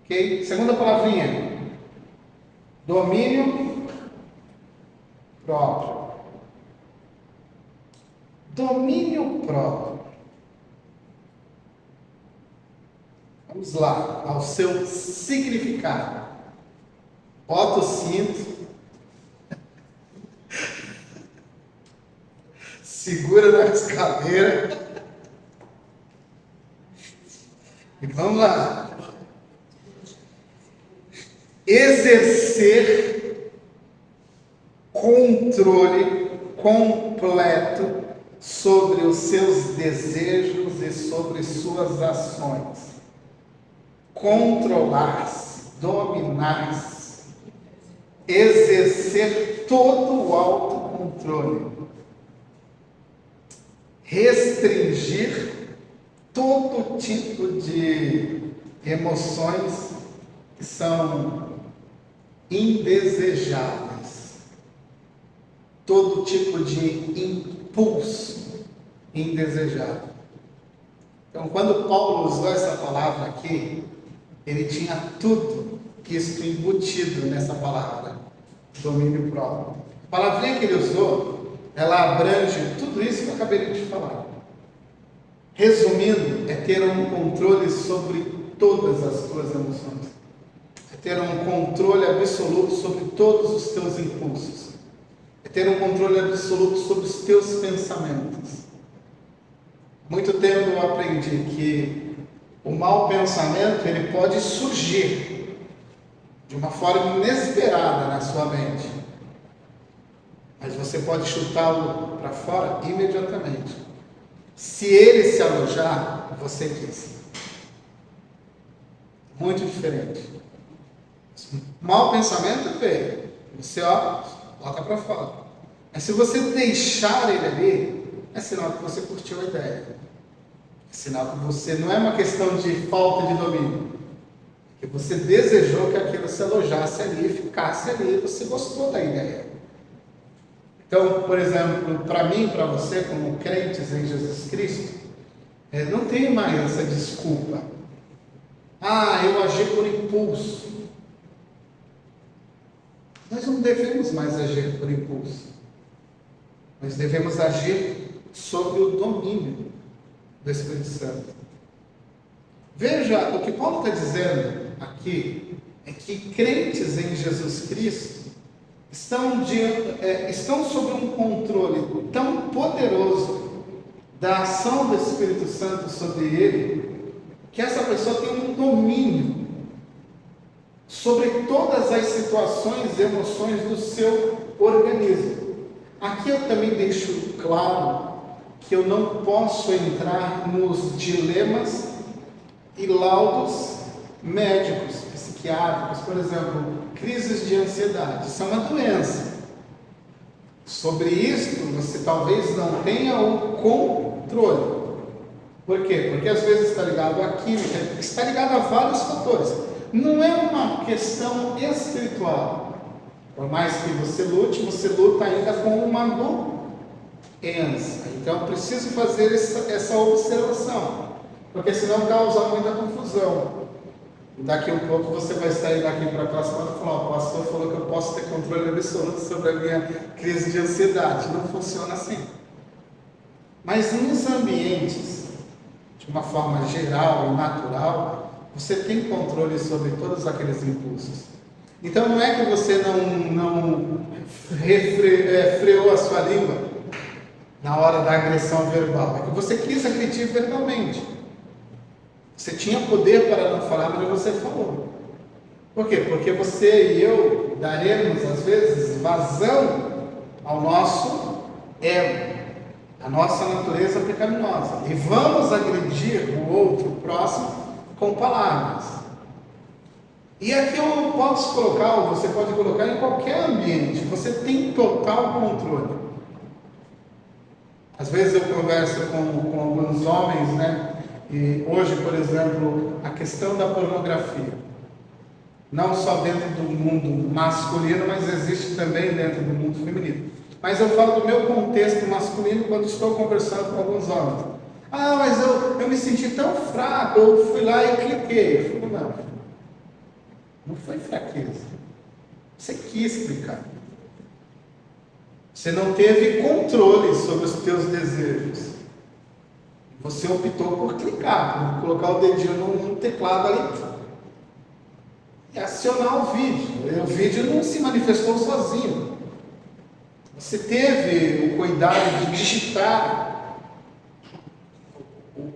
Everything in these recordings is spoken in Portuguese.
Ok? Segunda palavrinha. Domínio próprio. Domínio próprio. Vamos lá, ao seu significado. Bota o cinto. Segura na escadeira. E vamos lá. Exercer controle completo sobre os seus desejos e sobre suas ações. Controlar-se, dominar-se, exercer todo o autocontrole, restringir todo tipo de emoções que são indesejáveis, todo tipo de impulso indesejável. Então, quando Paulo usou essa palavra aqui, ele tinha tudo isso embutido nessa palavra, domínio próprio. A palavrinha que ele usou, ela abrange tudo isso que eu acabei de falar. Resumindo, é ter um controle sobre todas as tuas emoções. É ter um controle absoluto sobre todos os teus impulsos. É ter um controle absoluto sobre os teus pensamentos. Muito tempo eu aprendi que o mau pensamento, ele pode surgir de uma forma inesperada na sua mente. Mas você pode chutá-lo para fora imediatamente. Se ele se alojar, você diz. Muito diferente. Mau pensamento veio. Você bota para fora. Mas se você deixar ele ali, é sinal que você curtiu a ideia. É sinal que você não é uma questão de falta de domínio. Que você desejou que aquilo se alojasse ali, ficasse ali, e você gostou da ideia. Então, por exemplo, para mim e para você, como crentes em Jesus Cristo, não tem mais essa desculpa. Eu agi por impulso. Nós não devemos mais agir por impulso. Nós devemos agir sob o domínio do Espírito Santo. Veja, o que Paulo está dizendo aqui é que crentes em Jesus Cristo estão sob um controle tão poderoso da ação do Espírito Santo sobre ele, que essa pessoa tem um domínio sobre todas as situações e emoções do seu organismo. Aqui eu também deixo claro que eu não posso entrar nos dilemas e laudos médicos, psiquiátricos, por exemplo, crises de ansiedade. Isso é uma doença. Sobre isso, você talvez não tenha o controle. Por quê? Porque às vezes está ligado à química, está ligado a vários fatores. Não é uma questão espiritual. Por mais que você luta ainda com uma doença. Então, eu preciso fazer essa observação, porque senão causa muita confusão. Daqui a um pouco você vai sair daqui para a próxima e falar: o pastor falou que eu posso ter controle absoluto sobre a minha crise de ansiedade. Não funciona assim. Mas nos ambientes, de uma forma geral e natural, você tem controle sobre todos aqueles impulsos. Então não é que você não freou a sua língua na hora da agressão verbal, é que você quis agredir verbalmente. Você tinha poder para não falar, mas você falou. Por quê? Porque você e eu daremos, às vezes, vazão ao nosso ego, à nossa natureza pecaminosa. E vamos agredir o outro, o próximo, com palavras. E aqui eu posso colocar, ou você pode colocar em qualquer ambiente, você tem total controle. Às vezes eu converso com alguns homens, né? E hoje, por exemplo, a questão da pornografia, não só dentro do mundo masculino, mas existe também dentro do mundo feminino. Mas eu falo do meu contexto masculino quando estou conversando com alguns homens. Mas eu me senti tão fraco, eu fui lá e cliquei. Eu falo: não, Não foi fraqueza. Você quis clicar. Você não teve controle sobre os teus desejos. Você optou por clicar, por colocar o dedinho no teclado ali e acionar o vídeo. O vídeo não se manifestou sozinho. Você teve o cuidado de digitar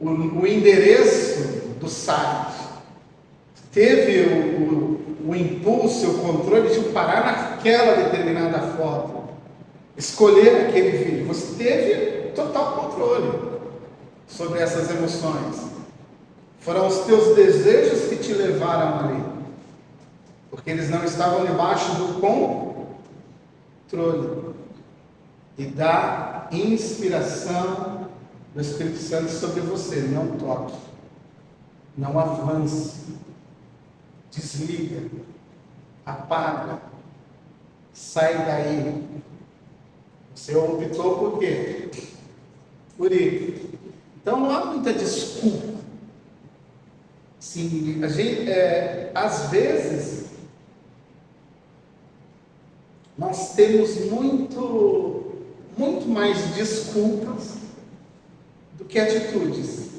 o endereço do site. Teve o impulso, o controle de parar naquela determinada foto, escolher aquele vídeo. Você teve total controle sobre essas emoções. Foram os teus desejos que te levaram ali, porque eles não estavam debaixo do controle e da inspiração do Espírito Santo sobre você. Não toque, não avance, desliga, apaga, sai daí. Você optou por quê? Por ir. Então não há muita desculpa. Sim, a gente, às vezes, nós temos muito mais desculpas do que atitudes.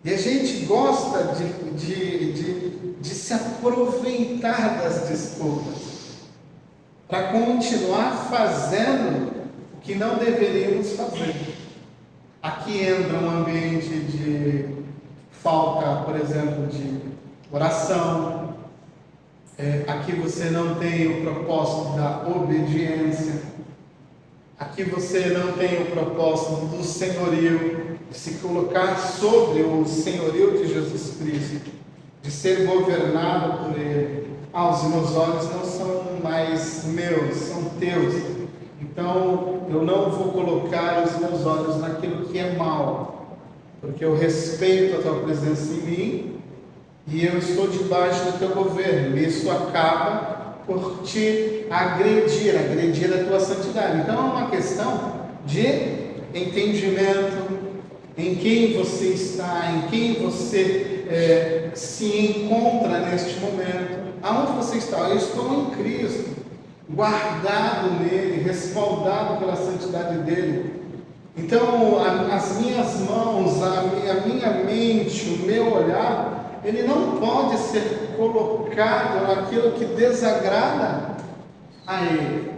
E a gente gosta de se aproveitar das desculpas para continuar fazendo o que não deveríamos fazer. Aqui entra um ambiente de falta, por exemplo, de oração. Aqui você não tem o propósito da obediência. Aqui você não tem o propósito do senhorio, de se colocar sobre o senhorio de Jesus Cristo, de ser governado por Ele. Os meus olhos não são mais meus, são teus. Então, eu não vou colocar os meus olhos naquilo que é mal, porque eu respeito a Tua presença em mim e eu estou debaixo do Teu governo. E isso acaba por te agredir a Tua santidade. Então, é uma questão de entendimento em quem você está, em quem você se encontra neste momento. Aonde você está? Eu estou em Cristo, guardado nele, respaldado pela santidade dele. Então, as minhas mãos, a minha mente, o meu olhar, ele não pode ser colocado naquilo que desagrada a ele.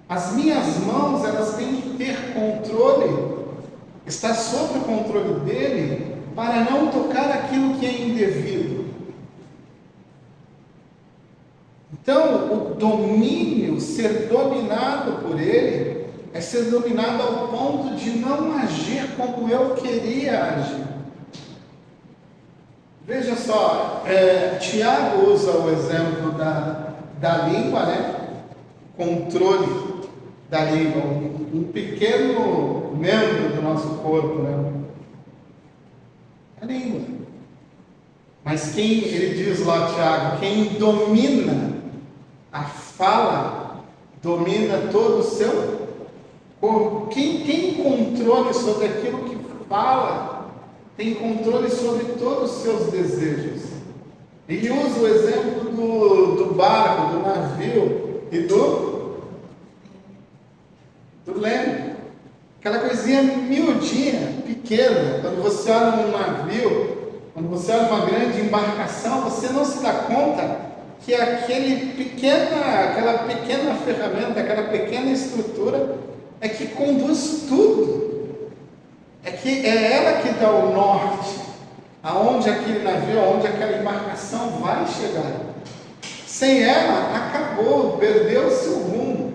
As minhas mãos, elas têm que ter controle, estar sob o controle dele, para não tocar aquilo que é indevido. Então, o domínio, ser dominado por ele, é ser dominado ao ponto de não agir como eu queria agir. Veja só, Tiago usa o exemplo da língua, né? Controle da língua, um pequeno membro do nosso corpo, né? A língua. Mas ele diz lá, Tiago, quem domina a fala, domina todo o seu corpo. Quem tem controle sobre aquilo que fala, tem controle sobre todos os seus desejos. Ele usa o exemplo do barco, do navio e do leme. Aquela coisinha miudinha, pequena. Quando você olha um navio, quando você olha uma grande embarcação, você não se dá conta que aquela pequena ferramenta, aquela pequena estrutura é que conduz tudo. É ela que dá o norte, aonde aquele navio, aonde aquela embarcação vai chegar. Sem ela, acabou, perdeu-se o rumo.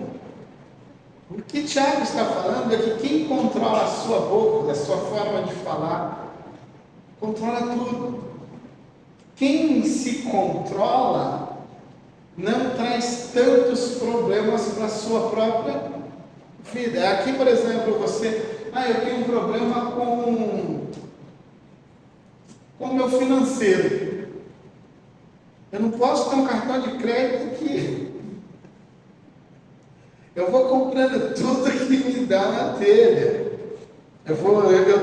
O que Tiago está falando é que quem controla a sua boca, a sua forma de falar, controla tudo. Quem se controla não traz tantos problemas para a sua própria vida. Aqui, por exemplo, eu tenho um problema com o meu financeiro. Eu não posso ter um cartão de crédito que eu vou comprando tudo que me dá na telha. Eu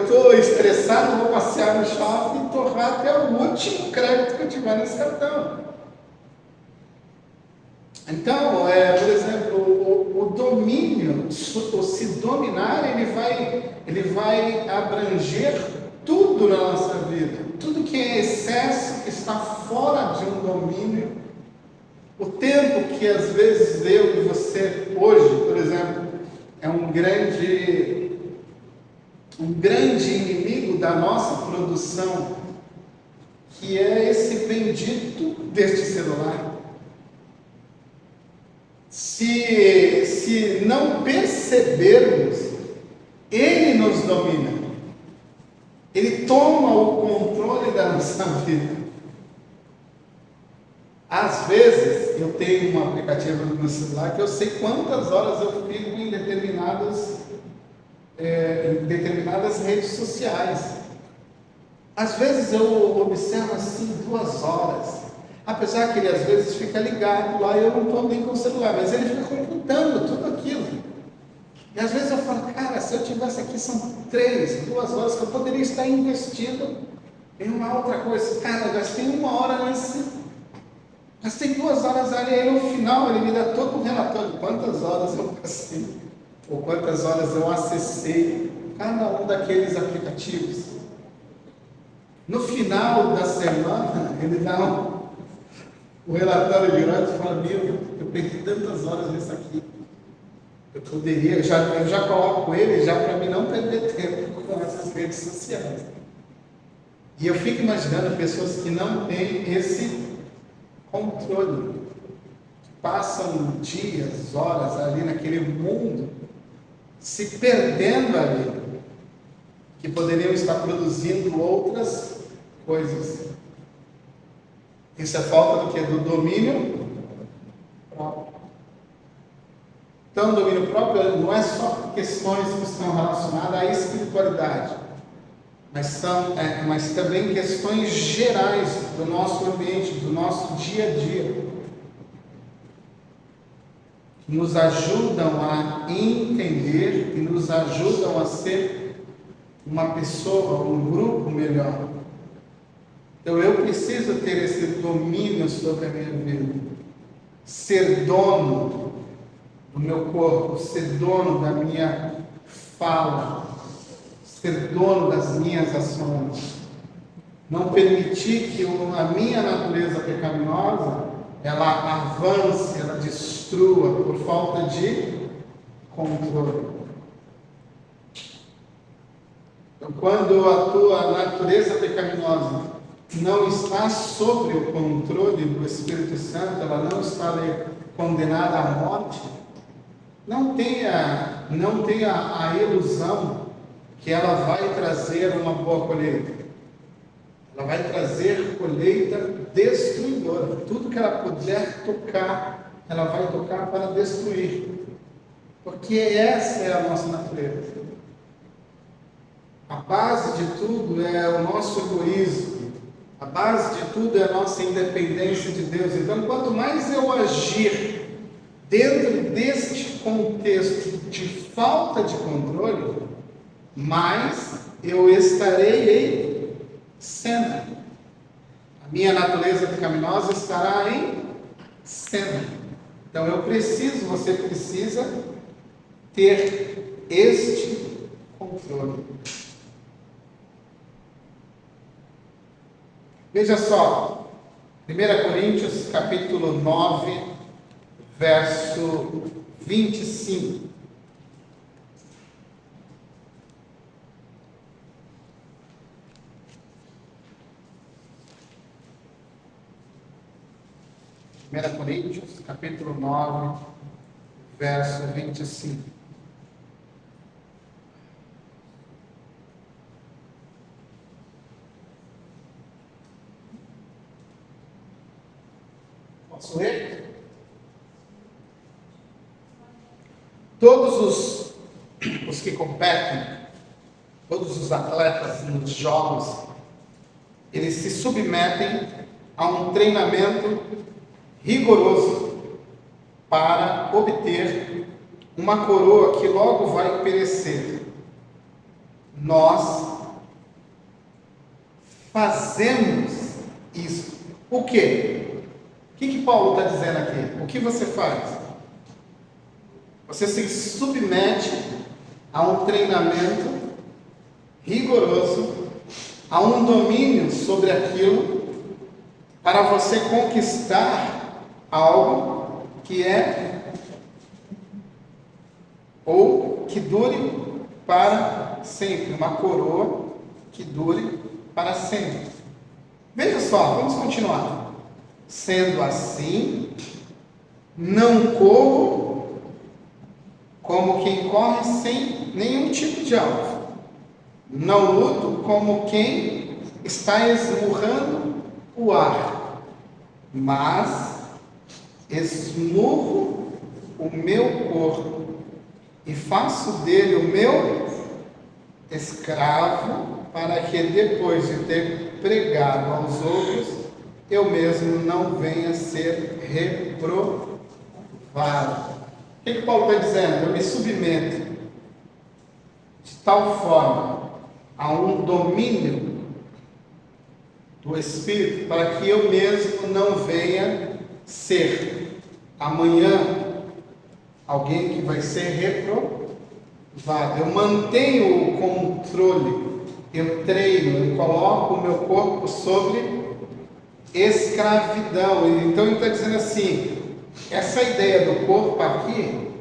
estou estressado, vou passear no shopping e torrar até o último crédito que eu tiver nesse cartão. Então, por exemplo, o domínio, o se dominar, ele vai abranger tudo na nossa vida. Tudo que é excesso, que está fora de um domínio. O tempo que às vezes eu e você, hoje, por exemplo, é um grande inimigo da nossa produção, que é esse bendito deste celular. Se não percebermos, ele nos domina. Ele toma o controle da nossa vida. Às vezes, eu tenho um aplicativo no meu celular que eu sei quantas horas eu fico em determinadas redes sociais. Às vezes eu observo assim 2 horas. Apesar que ele às vezes fica ligado lá e eu não estou nem com o celular, mas ele fica computando tudo aquilo. E às vezes eu falo, cara, se eu tivesse aqui são 2 horas que eu poderia estar investindo em uma outra coisa. Cara, eu gastei 1 hora gastei 2 horas ali, e aí no final ele me dá todo um relatório de quantas horas eu passei, ou quantas horas eu acessei cada um daqueles aplicativos. No final da semana, ele dá o relatório de horas e fala, eu perdi tantas horas nisso aqui. Eu já coloco ele já para mim não perder tempo com essas redes sociais. E eu fico imaginando pessoas que não têm esse controle, que passam dias, horas ali naquele mundo, se perdendo ali, que poderiam estar produzindo outras coisas. Isso é falta do quê? Do domínio próprio. Então, o domínio próprio não é só questões que estão relacionadas à espiritualidade, mas também questões gerais do nosso ambiente, do nosso dia a dia, que nos ajudam a entender, que nos ajudam a ser uma pessoa, um grupo melhor. Então eu preciso ter esse domínio sobre a minha vida, ser dono do meu corpo, ser dono da minha fala, ser dono das minhas ações, não permitir que a minha natureza pecaminosa ela avance, ela destrua por falta de controle. Então, quando a tua natureza pecaminosa não está sobre o controle do Espírito Santo, ela não está condenada à morte, não tenha a ilusão que ela vai trazer uma boa colheita. Ela vai trazer colheita destruidora. Tudo que ela puder tocar, ela vai tocar para destruir. Porque essa é a nossa natureza. A base de tudo é o nosso egoísmo. A base de tudo é a nossa independência de Deus. Então, quanto mais eu agir dentro deste contexto de falta de controle, mais eu estarei em cena. A minha natureza pecaminosa estará em cena. Então você precisa ter este controle. Veja só, 1 Coríntios capítulo 9, verso 25. Primeira Coríntios, capítulo 9, verso 25. Posso ler? Todos os que competem, todos os atletas nos jogos, eles se submetem a um treinamento rigoroso para obter uma coroa que logo vai perecer, nós fazemos isso. O quê? O que Paulo está dizendo aqui? O que você faz? Você se submete a um treinamento rigoroso, a um domínio sobre aquilo, para você conquistar algo que é ou que dure para sempre, uma coroa que dure para sempre. Veja só, vamos continuar. Sendo assim, não corro como quem corre sem nenhum tipo de alvo. Não luto como quem está esmurrando o ar, mas esmurro o meu corpo e faço dele o meu escravo, para que depois de ter pregado aos outros, eu mesmo não venha a ser reprovado. O que Paulo está dizendo? Eu me submeto de tal forma a um domínio do Espírito, para que eu mesmo não venha ser amanhã alguém que vai ser reprovado. Eu mantenho o controle, eu treino, eu coloco o meu corpo sobre escravidão. Então ele está dizendo assim, essa ideia do corpo aqui,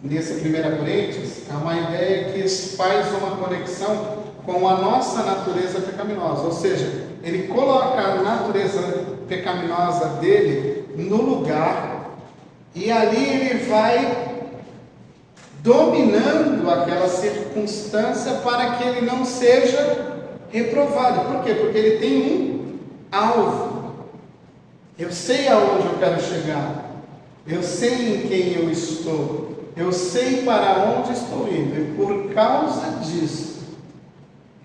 nesse 1 Coríntios, é uma ideia que faz uma conexão com a nossa natureza pecaminosa, ou seja, ele coloca a natureza pecaminosa dele no lugar, e ali ele vai dominando aquela circunstância para que ele não seja reprovado. Por quê? Porque ele tem um alvo. Eu sei aonde eu quero chegar, eu sei em quem eu estou, eu sei para onde estou indo, e por causa disso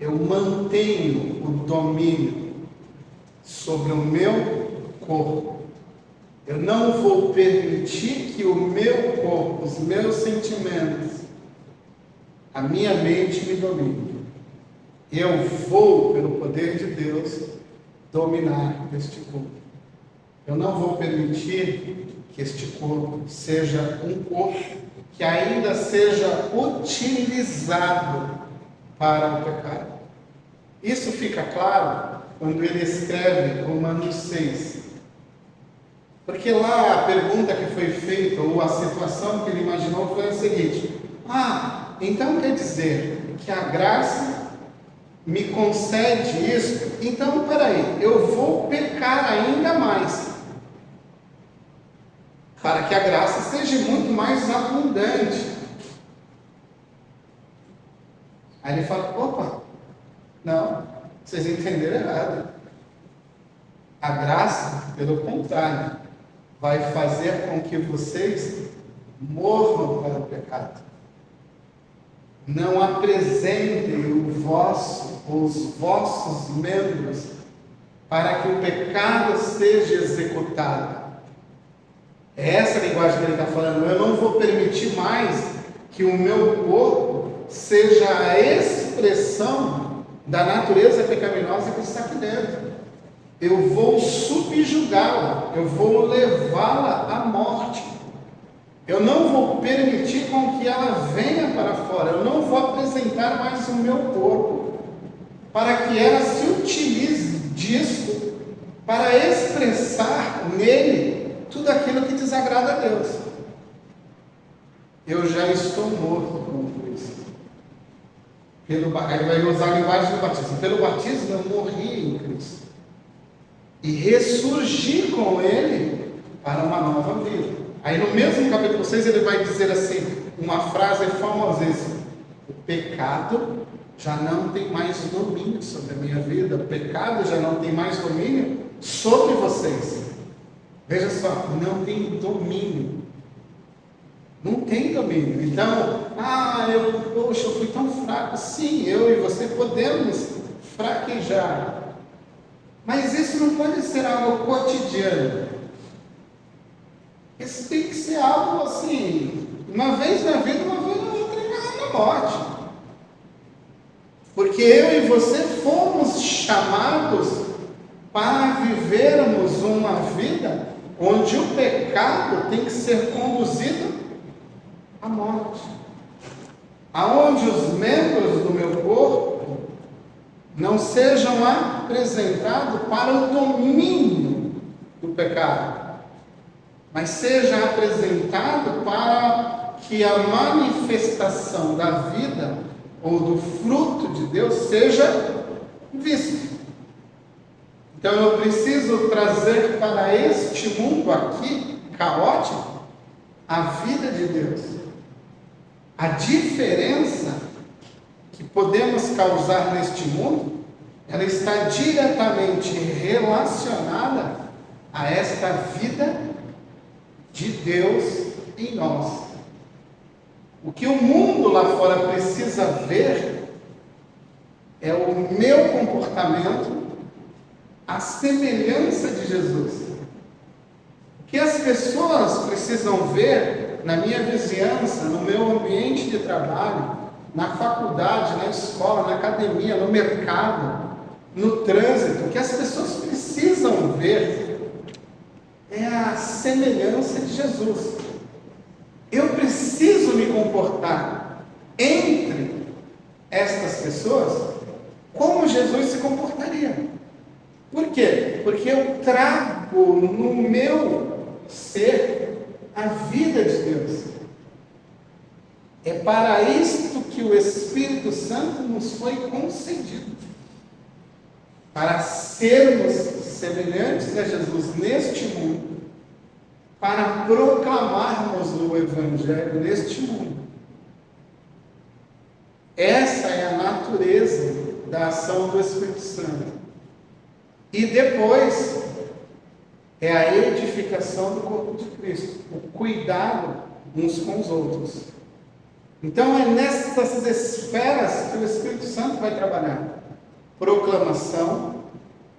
eu mantenho o domínio sobre o meu corpo. Eu não vou permitir que o meu corpo, os meus sentimentos, a minha mente me domine. Eu vou, pelo poder de Deus, dominar este corpo. Eu não vou permitir que este corpo seja um corpo que ainda seja utilizado para o pecado. Isso fica claro quando ele escreve Romanos 6. Porque lá a pergunta que foi feita, ou a situação que ele imaginou foi a seguinte: então quer dizer que a graça me concede isso? Então, peraí, eu vou pecar ainda mais, para que a graça seja muito mais abundante. Aí ele fala, opa, não, vocês entenderam errado. A graça, pelo contrário, vai fazer com que vocês morram para o pecado. Não apresentem os vossos membros para que o pecado seja executado. É essa a linguagem que ele está falando. Eu não vou permitir mais que o meu corpo seja a expressão da natureza pecaminosa que está aqui dentro. Eu vou subjugá-la, eu vou levá-la à morte. Eu não vou permitir com que ela venha para fora. Eu não vou apresentar mais o meu corpo para que ela se utilize disso para expressar nele tudo aquilo que desagrada a Deus. Eu já estou morto com Cristo. Ele vai usar a linguagem do batismo. Pelo batismo eu morri em Cristo e ressurgi com ele para uma nova vida. Aí no mesmo capítulo 6 ele vai dizer assim, uma frase famosíssima: o pecado já não tem mais domínio sobre a minha vida, o pecado já não tem mais domínio sobre vocês. Veja só, não tem domínio. Não tem domínio. Então, eu fui tão fraco. Sim, eu e você podemos fraquejar. Mas isso não pode ser algo cotidiano. Isso tem que ser algo assim, uma vez na vida, uma vez na outra, na morte. Porque eu e você fomos chamados para vivermos uma vida onde o pecado tem que ser conduzido à morte. Aonde os membros do meu corpo não sejam apresentados para o domínio do pecado, mas seja apresentado para que a manifestação da vida ou do fruto de Deus seja vista. Então eu preciso trazer para este mundo aqui, caótico, a vida de Deus. A diferença que podemos causar neste mundo, ela está diretamente relacionada a esta vida de Deus em nós. O que o mundo lá fora precisa ver é o meu comportamento à semelhança de Jesus. O que as pessoas precisam ver na minha vizinhança, no meu ambiente de trabalho, na faculdade, na escola, na academia, no mercado, no trânsito, o que as pessoas precisam ver é a semelhança de Jesus. Eu preciso me comportar entre estas pessoas como Jesus se comportaria. Por quê? Porque eu trago no meu ser a vida de Deus. É para isto que o Espírito Santo nos foi concedido. Para sermos semelhantes a Jesus neste mundo, para proclamarmos o Evangelho neste mundo. Essa é a natureza da ação do Espírito Santo. E depois é a edificação do corpo de Cristo, o cuidado uns com os outros. Então é nessas esferas que o Espírito Santo vai trabalhar: proclamação,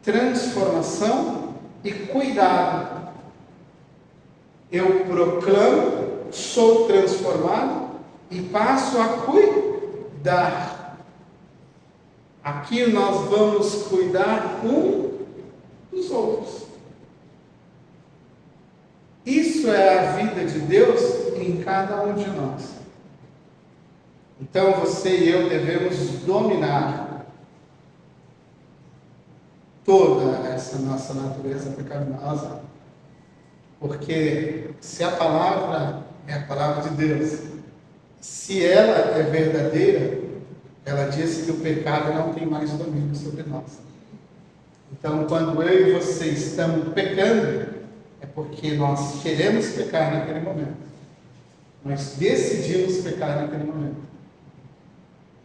transformação e cuidado. Eu proclamo, sou transformado e passo a cuidar. Aqui nós vamos cuidar dos outros. Isso é a vida de Deus em cada um de nós. Então você e eu devemos dominar toda essa nossa natureza pecaminosa, porque se a palavra é a palavra de Deus, se ela é verdadeira, ela diz que o pecado não tem mais domínio sobre nós. Então, quando eu e você estamos pecando, é porque nós queremos pecar naquele momento. Nós decidimos pecar naquele momento.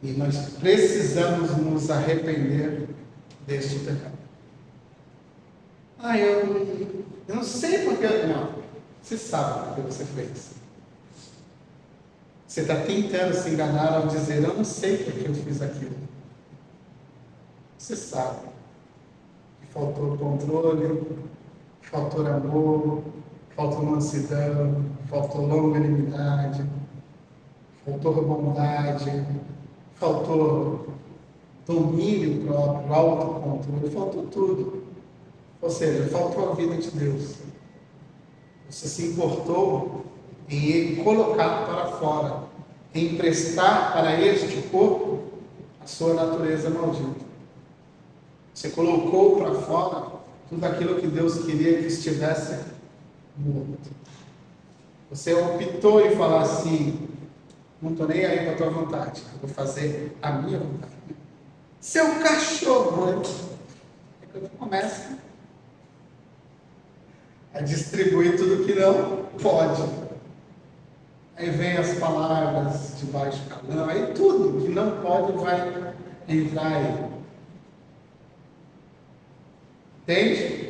E nós precisamos nos arrepender deste pecado. Eu não sei porque... Não, você sabe o que você fez. Você está tentando se enganar ao dizer: eu não sei porque eu fiz aquilo. Você sabe. Faltou controle, faltou amor, faltou mansidão, faltou longanimidade, faltou bondade, faltou domínio próprio, autocontrole, faltou tudo. Ou seja, faltou a vida de Deus. Você se importou em colocar para fora, em prestar para este corpo a sua natureza maldita. Você colocou para fora tudo aquilo que Deus queria que estivesse morto. Você optou em falar assim: não estou nem aí para a tua vontade, eu vou fazer a minha vontade. Seu cachorro, né? É quando começa a distribuir tudo que não pode. Aí vem as palavras de baixo calão, aí tudo que não pode vai entrar aí. Entende?